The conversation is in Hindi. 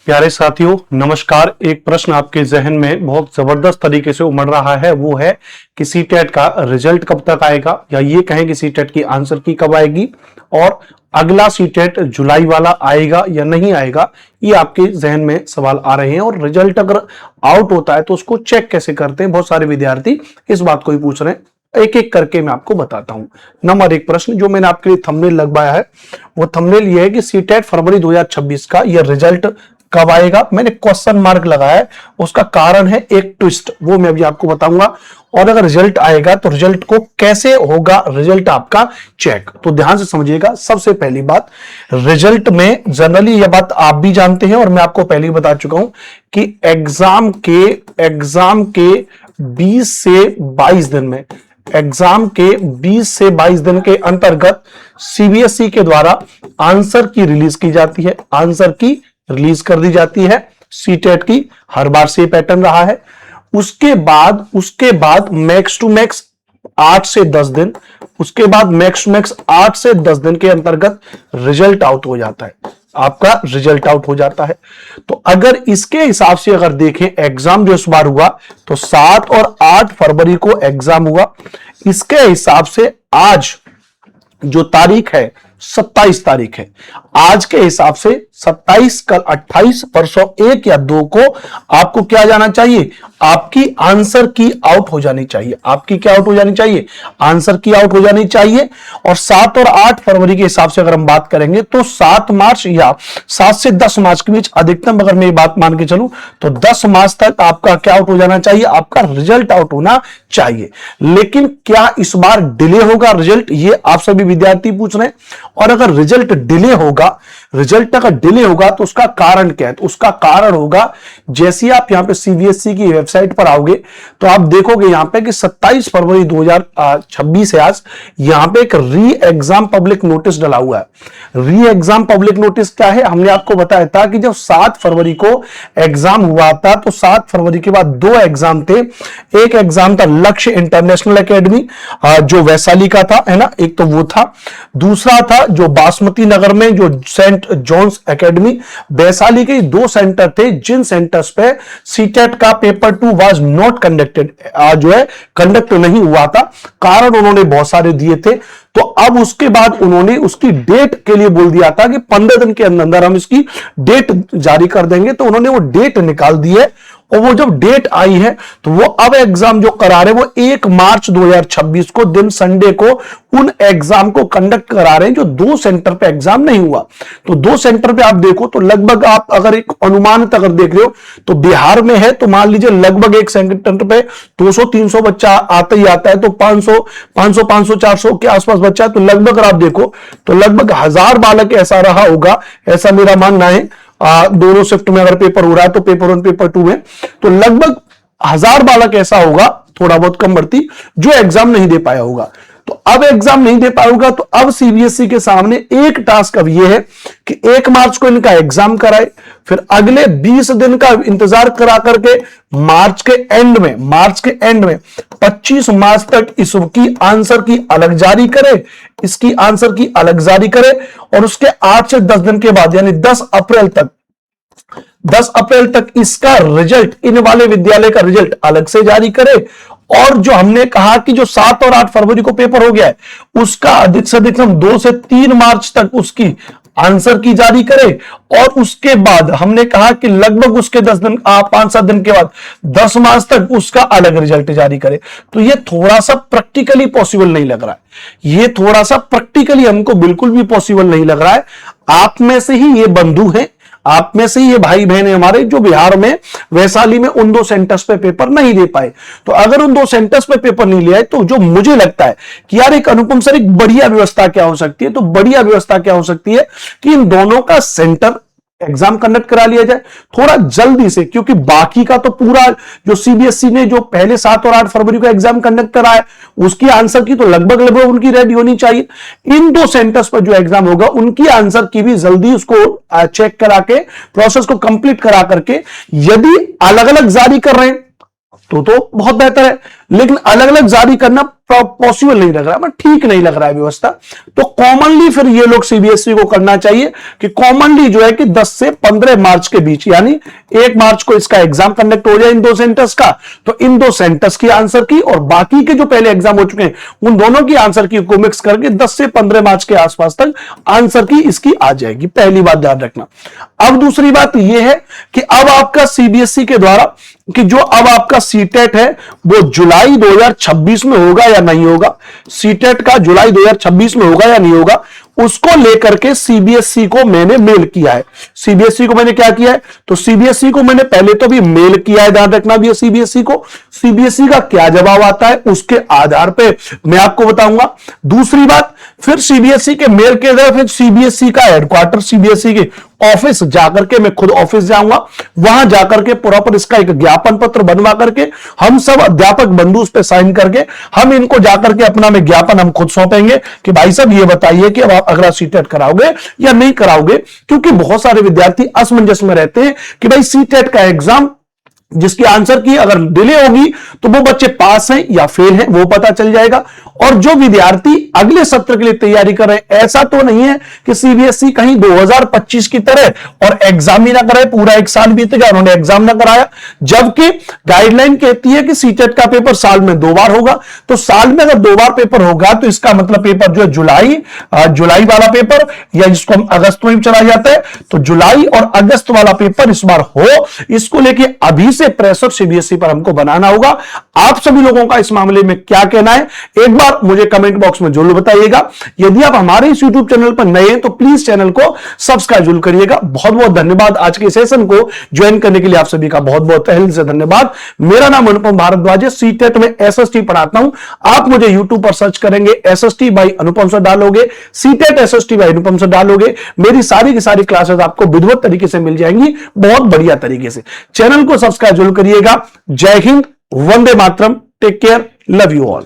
प्यारे साथियों नमस्कार। एक प्रश्न आपके जहन में बहुत जबरदस्त तरीके से उमड़ रहा है, वो है कि सीटेट का रिजल्ट कब तक आएगा, या ये कहें कि सीटेट की आंसर की कब आएगी और अगला सीटेट जुलाई वाला आएगा या नहीं आएगा। ये आपके जहन में सवाल आ रहे हैं। और रिजल्ट अगर आउट होता है तो उसको चेक कैसे करते हैं, बहुत सारे विद्यार्थी इस बात को ही पूछ रहे हैं। एक एक करके मैं आपको बताता हूं। नंबर एक प्रश्न जो मैंने आपके लिए थंबनेल लगवाया है, वो थंबनेल ये है कि सीटेट फरवरी 2026 का ये रिजल्ट कब आएगा। मैंने क्वेश्चन मार्क लगाया है, उसका कारण है एक ट्विस्ट, वो मैं अभी आपको बताऊंगा। और अगर रिजल्ट आएगा तो रिजल्ट को कैसे होगा रिजल्ट आपका चेक, तो ध्यान से समझिएगा। सबसे पहली बात, रिजल्ट में जनरली यह बात आप भी जानते हैं और मैं आपको पहले ही बता चुका हूं कि एग्जाम के 20 से 22 दिन में, एग्जाम के 20 से 22 दिन के अंतर्गत सीबीएसई के द्वारा आंसर की रिलीज की जाती है, आंसर की रिलीज कर दी जाती है। सीटेट की हर बार से पैटर्न रहा है। उसके बाद मैक्स टू मैक्स 8 से 10 दिन, उसके बाद मैक्स टू मैक्स 8 से 10 दिन के अंतर्गत रिजल्ट आउट हो जाता है, आपका रिजल्ट आउट हो जाता है। तो अगर इसके हिसाब से अगर देखें, एग्जाम जो इस बार हुआ तो 7 और 8 फरवरी को एग्जाम हुआ। इसके हिसाब से आज जो तारीख है 27 तारीख है, आज के हिसाब से 27, कल 28, परसों 1 या 2 को आपको क्या जाना चाहिए, आपकी आंसर की आउट हो जानी चाहिए। आपकी क्या आउट हो जानी चाहिए, आंसर की आउट हो जानी चाहिए। और 7 और 8 फरवरी के हिसाब से अगर हम बात करेंगे तो 7 मार्च या 7 से 10 मार्च के बीच अधिकतम अगर मैं ये बात मान के चलूं तो 10 मार्च तक आपका क्या आउट हो जाना चाहिए, आपका रिजल्ट आउट होना चाहिए। लेकिन क्या इस बार डिले होगा रिजल्ट, ये आप सभी विद्यार्थी पूछ रहे हैं। और अगर रिजल्ट डिले होगा, रिजल्ट अगर डिले होगा तो उसका कारण क्या है, तो उसका कारण होगा, जैसे आप यहां पे सीबीएसई की वेबसाइट पर आओगे तो आप देखोगे यहां पे कि 27 फरवरी 2026 है आज, यहां पे एक री एग्जाम पब्लिक नोटिस डला हुआ है। री एग्जाम पब्लिक नोटिस क्या है, हमने आपको बताया था कि जब 7 फरवरी को एग्जाम हुआ था तो 7 फरवरी के बाद 2 एग्जाम थे। एक एग्जाम था लक्ष्य इंटरनेशनल एकेडमी जो वैशाली का था, है ना, एक तो वो था। दूसरा था जो बासमती नगर में जो सेंट जॉन्स एकेडमी, वैशाली के 2 सेंटर थे जिन सेंटर्स पे सीटेट का पेपर 2 वाज नॉट कंडक्टेड, जो है कंडक्ट नहीं हुआ था। कारण उन्होंने बहुत सारे दिए थे। तो अब उसके बाद उन्होंने उसकी डेट के लिए बोल दिया था कि 15 दिन के अंदर हम इसकी डेट जारी कर देंगे, तो उन्होंने वो डेट निकाल दी है। और वो जब डेट आई है तो वो अब एग्जाम जो करा रहे हैं वो 1 मार्च 2026 को दिन संडे को उन एग्जाम को कंडक्ट करा रहे हैं जो 2 सेंटर पे एग्जाम नहीं हुआ। तो 2 सेंटर पे आप देखो तो लगभग आप अगर एक अनुमानित अगर देख रहे हो तो बिहार में है तो मान लीजिए लगभग एक सेंटर पे 200-300 बच्चा आता ही आता है, तो 500-400 के आसपास बच्चा है। तो लगभग आप देखो तो लगभग 1000 बालक ऐसा रहा होगा, ऐसा मेरा मानना है। दोनों शिफ्ट में अगर पेपर हो रहा है तो पेपर 1 पेपर 2 में तो लगभग 1000 बालक ऐसा होगा, थोड़ा बहुत कम बढ़ती, जो एग्जाम नहीं दे पाया होगा। तो अब एग्जाम नहीं दे पाया होगा तो अब सीबीएसई के सामने एक टास्क अब यह है कि 1 मार्च को इनका एग्जाम कराए, फिर अगले 20 दिन का इंतजार करा करके मार्च के एंड में 25 मार्च तक इसकी आंसर की अलग जारी करे, इसकी आंसर की अलग जारी करे। और उसके 8 से 10 दिन के बाद यानी 10 अप्रैल तक इसका रिजल्ट, इन वाले विद्यालय का रिजल्ट अलग से जारी करे। और जो हमने कहा कि जो 7 और 8 फरवरी को पेपर हो गया है उसका अधिक से अधिक हम 2 से 3 मार्च तक उसकी आंसर की जारी करे। और उसके बाद हमने कहा कि लगभग उसके 10 दिन 5-7 दिन के बाद 10 मार्च तक उसका अलग रिजल्ट जारी करे। तो ये थोड़ा सा प्रैक्टिकली पॉसिबल नहीं लग रहा है, ये थोड़ा सा प्रैक्टिकली हमको बिल्कुल भी पॉसिबल नहीं लग रहा है। आप में से ही ये बंधु हैं, आप में से ये भाई बहन है हमारे जो बिहार में वैशाली में उन 2 सेंटर्स पे पेपर नहीं दे पाए। तो अगर उन 2 सेंटर्स पे पेपर नहीं ले आए तो जो मुझे लगता है कि यार एक अनुपम सर एक बढ़िया व्यवस्था क्या हो सकती है, तो बढ़िया व्यवस्था क्या हो सकती है कि इन दोनों का सेंटर एग्जाम कंडक्ट करा लिया जाए थोड़ा जल्दी से, क्योंकि बाकी का तो पूरा जो सीबीएसई ने जो पहले 7 और 8 फरवरी को एग्जाम कंडक्ट कराया उसकी आंसर की तो लगभग उनकी रेडी होनी चाहिए। इन 2 सेंटर्स पर जो एग्जाम होगा उनकी आंसर की भी जल्दी उसको चेक करा के प्रोसेस को कंप्लीट करा करके यदि अलग अलग जारी कर रहे हैं तो बहुत बेहतर है। लेकिन अलग अलग जारी करना पॉसिबल नहीं लग रहा है, ठीक नहीं लग रहा है व्यवस्था। तो कॉमनली फिर ये लोग सीबीएसई को करना चाहिए कि कॉमनली जो है कि 10 से 15 मार्च के बीच, यानी 1 मार्च को इसका एग्जाम कंडक्ट हो जाए इन 2 सेंटर्स का, तो इन 2 सेंटर्स की आंसर की और बाकी के जो पहले एग्जाम हो चुके हैं उन दोनों की आंसर की को मिक्स करके 10 से 15 मार्च के आसपास तक आंसर की इसकी आ जाएगी। पहली बात ध्यान रखना। अब दूसरी बात यह है कि अब आपका सीबीएसई के द्वारा कि जो अब आपका सीटेट है वो जुलाई 2026 में होगा या नहीं होगा, सीटेट का जुलाई 2026 में होगा या नहीं होगा, उसको लेकर के सीबीएसई को मैंने मेल किया है। सीबीएसई को मैंने क्या किया है, तो सीबीएसई को मैंने पहले तो भी मेल किया है, ध्यान रखना भी है सीबीएसई को। सीबीएसई का क्या जवाब आता है उसके आधार पे मैं आपको बताऊंगा। दूसरी बात, फिर सीबीएसई के मेल के द्वारा फिर सीबीएसई का हेडक्वार्टर, सीबीएसई के ऑफिस जाकर के मैं खुद ऑफिस जाऊंगा, वहां जाकर के प्रॉपर इसका एक ज्ञापन पत्र बनवा करके हम सब अध्यापक बंधु उस पे साइन करके हम इनको जाकर के अपना में ज्ञापन हम खुद सौंपेंगे कि भाई साहब ये बताइए कि अब आप अगला सीटेट कराओगे या नहीं कराओगे। क्योंकि बहुत सारे विद्यार्थी असमंजस में रहते हैं कि भाई सीटेट का एग्जाम जिसकी आंसर की अगर डिले होगी तो वो बच्चे पास हैं या फेल हैं वो पता चल जाएगा। और जो विद्यार्थी अगले सत्र के लिए तैयारी कर रहे हैं, ऐसा तो नहीं है कि सीबीएसई कहीं 2025 की तरह और एग्जाम ही ना कराए, पूरा 1 साल बीत गया उन्होंने एग्जाम ना कराया, जबकि गाइडलाइन कहती है कि सीटेट का पेपर साल में 2 बार होगा। तो साल में अगर 2 बार पेपर होगा तो इसका मतलब पेपर जो है जुलाई वाला पेपर या जिसको हम अगस्त में भी चला जाता है, तो जुलाई और अगस्त वाला पेपर इस बार हो, इसको लेके अभी से प्रेशर सीबीएसई पर हमको बनाना होगा। आप सभी लोगों का इस मामले में क्या कहना है एक बार मुझे कमेंट बॉक्स में जरूर बताइएगा। यदि आप हमारे इस यूट्यूब चैनल पर नए हैं तो प्लीज चैनल को सब्सक्राइब जरूर करिएगा। बहुत बहुत धन्यवाद। आज के सेशन को ज्वाइन करने के लिए आप सभी का बहुत बहुत तहे दिल से धन्यवाद। मेरा नाम अनुपम भारद्वाज है, सीटेट में एसएसटी पढ़ाता हूं। आप मुझे यूट्यूब पर सर्च करेंगे, एसएसटी बाई अनुपम से डालोगे, सीटेट एसएसटी बाई अनुपम से डालोगे, मेरी सारी की सारी क्लासेस आपको विधिवत तरीके से मिल जाएंगी, बहुत बढ़िया तरीके से। चैनल को सब्सक्राइब जरूर करिएगा। जय हिंद, वंदे मातरम, take care, love you all.